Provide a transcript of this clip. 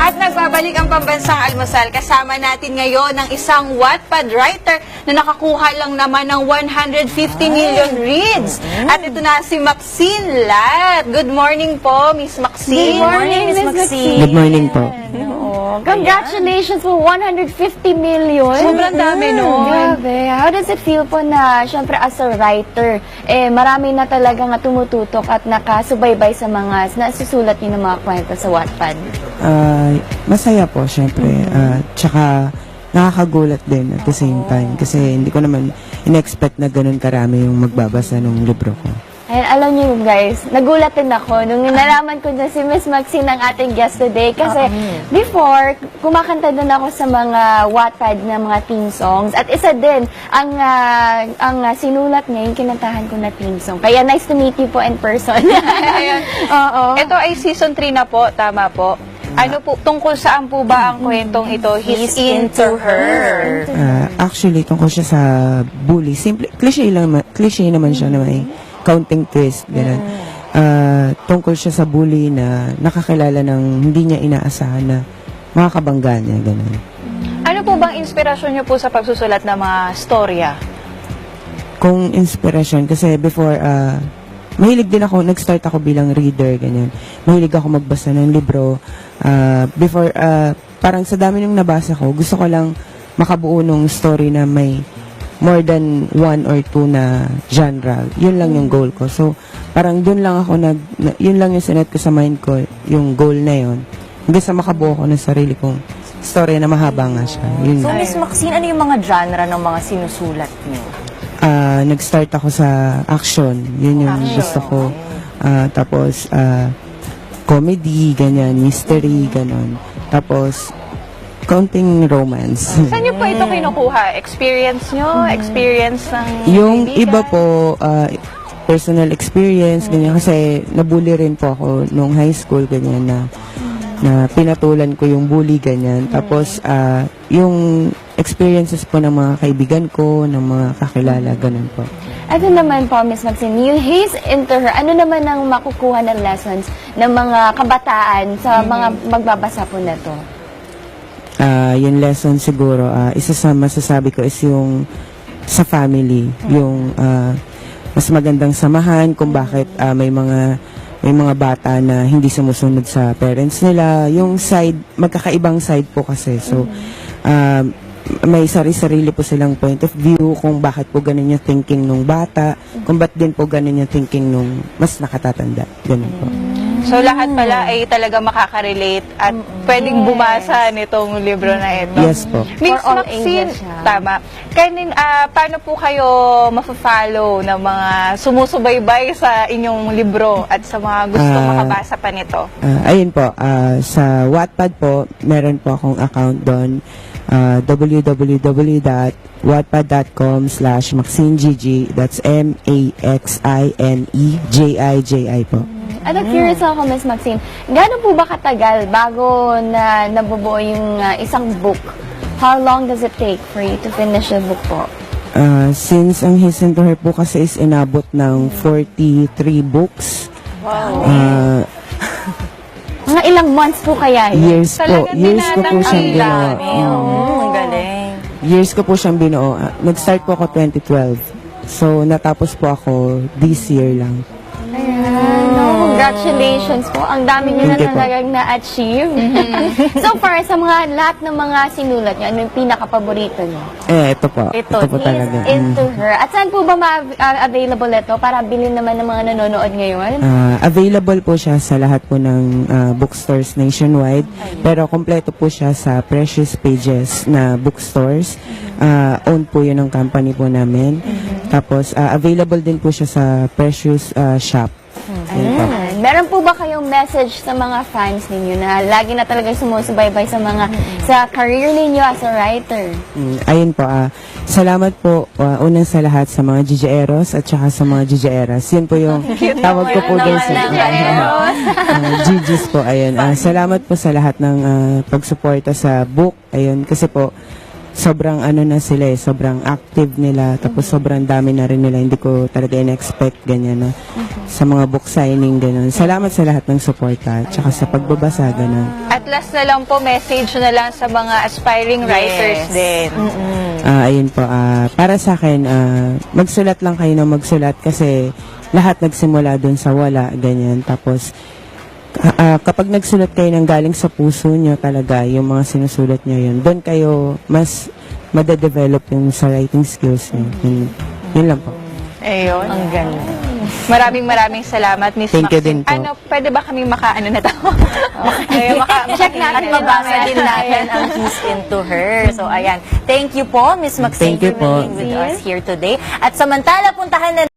At nagbabalik ang Pambansang Almusal. Kasama natin ngayon ang isang Wattpad writer na nakakuha lang naman ng 150 million reads. At ito na si Maxine Lat. Good morning po, Miss Maxine. Good morning, Miss Maxine. Good morning po. Congratulations po, 150 million. Sobrang dami nun. Grabe. How does it feel po na, syempre as a writer, marami na talagang tumututok at nakasubaybay sa mga nasusulat niyo ng mga kwento sa Wattpad? Masaya po, syempre. Tsaka nakakagulat din at the same time. Kasi hindi ko naman in-expect na ganun karami yung magbabasa ng libro ko. Ayan, alam niyo guys, nagulat din ako nung nalaman ko na si Miss Maxine ang ating guest today. Kasi before, kumakanta din ako sa mga Wattpad na mga theme songs. At isa din, ang sinulat niya, yung kinantahan ko na theme song. Kaya nice to meet you po in person. Ayan. Oo. Ito ay season 3 na po, tama po. Ano po, tungkol saan po ba ang kwentong ito? He's into her. Actually, tungkol siya sa bully. Simple, cliche naman siya na may counting twist. Ganun. Tungkol siya sa bully na nakakilala ng hindi niya inaasahan na makakabangga niya. Ganun. Ano po bang inspirasyon niyo po sa pagsusulat ng mga storya? Kung inspiration, kasi before, mahilig din ako, nag-start ako bilang reader, ganyan. Mahilig ako magbasa ng libro. Before, parang sa dami nung nabasa ko, gusto ko lang makabuo ng story na may more than one or two na genre. Yun lang yung goal ko. So, parang dun lang ako yun lang yung sinet ko sa mind ko, yung goal na yun. Hanggang sa makabuo ko ng sarili kong story na mahaba nga siya. Yun. So, Miss Maxine, ano yung mga genre ng mga sinusulat niyo? Nag-start ako sa action. Yun yung gusto ko. Tapos, comedy, ganyan, mystery, ganon. Tapos, counting romance. Saan niyo po ito kinukuha? Experience niyo? Experience ng Yung kaibigan? iba po, personal experience, ganyan. Kasi nabully rin po ako nung high school, ganyan, na pinatulan ko yung bully, ganyan. Tapos, yung experiences po ng mga kaibigan ko, ng mga kakilala, ganun po. Ito naman po, Miss Maxine, yung He's into her, ano naman ang makukuha ng lessons ng mga kabataan sa mga magbabasa po na to? Yung lesson siguro, isa sa masasabi ko is yung sa family, yung mas magandang samahan kung bakit may mga bata na hindi sumusunod sa parents nila, yung side, magkakaibang side po kasi. So, may sarili po silang point of view kung bakit po ganun yung thinking nung bata, kung ba't din po ganun yung thinking nung mas nakatatanda. Ganun po. So, lahat pala ay talaga makaka-relate at pwedeng bumasa nitong libro na ito. Yes po. Miss For all Maxine, ages siya. tama. Paano po kayo mafa-follow ng mga sumusubaybay sa inyong libro at sa mga gusto makabasa pa nito? Ayun po, sa Wattpad po, meron po akong account doon, www.wattpad.com/MaxineGigi. That's MaxineJiji po. Ano, curious ako, Miss Maxine, gaano po ba katagal bago na nabubuo yung isang book? How long does it take for you to finish the book po? Since ang He's into her po kasi is inabot ng 43 books. Wow. Mga ilang months po kaya yun? Years po. Talagang Years ko po dinadang siyang ang ginawa. dami. Ang galing. Years ko po siyang binuo. Nag-start po ako 2012. So, natapos po ako this year lang. Ayan, no, congratulations po. Ang dami niyo na Thank you po. talagang na-achieve. So far, sa mga lahat ng mga sinulat niyo, ano yung pinaka-paborito niyo? Ito po. Ito po He's talaga. into her. At saan po ba available ito para bilhin naman ng mga nanonood ngayon? Available po siya sa lahat po ng bookstores nationwide. Pero kompleto po siya sa Precious Pages na bookstores. Owned po yun ng company po namin. Tapos, available din po siya sa Precious Shop. Yun po. Meron po ba kayong message sa mga fans ninyo na lagi na talagang sumusubaybay sa sa career ninyo as a writer? Ayun po, salamat po unang sa lahat sa mga GJeros at saka sa mga GJeras. Yun po yung tawag ko po doon sa GGs po. Ayun. Salamat po sa lahat ng pagsuporta sa book. Ayun, kasi po, sobrang ano na sila sobrang active nila, tapos sobrang dami na rin nila, hindi ko talaga in-expect ganyan na sa mga book signing, ganun. Salamat sa lahat ng suporta, tsaka sa pagbabasa, ganun. At last na lang po, message na lang sa mga aspiring writers din. Ayun po, para sa akin, magsulat lang kayo na magsulat kasi lahat nagsimula dun sa wala, ganyan. Tapos, kapag nagsulat kayo ng galing sa puso nyo talaga, yung mga sinusulat nyo yun, doon kayo mas madadevelop yung sa writing skills nyo. Yun lang po. Ayun. Ang ganda. Maraming salamat, Miss Thank you Maxine. din po. Ano, pwede ba kami makaano na to? Check natin At mabasa din natin ang He's Into Her. So, ayan. Thank you po, Miss Maxine, Thank you for po. being with us here today. At samantala, puntahan na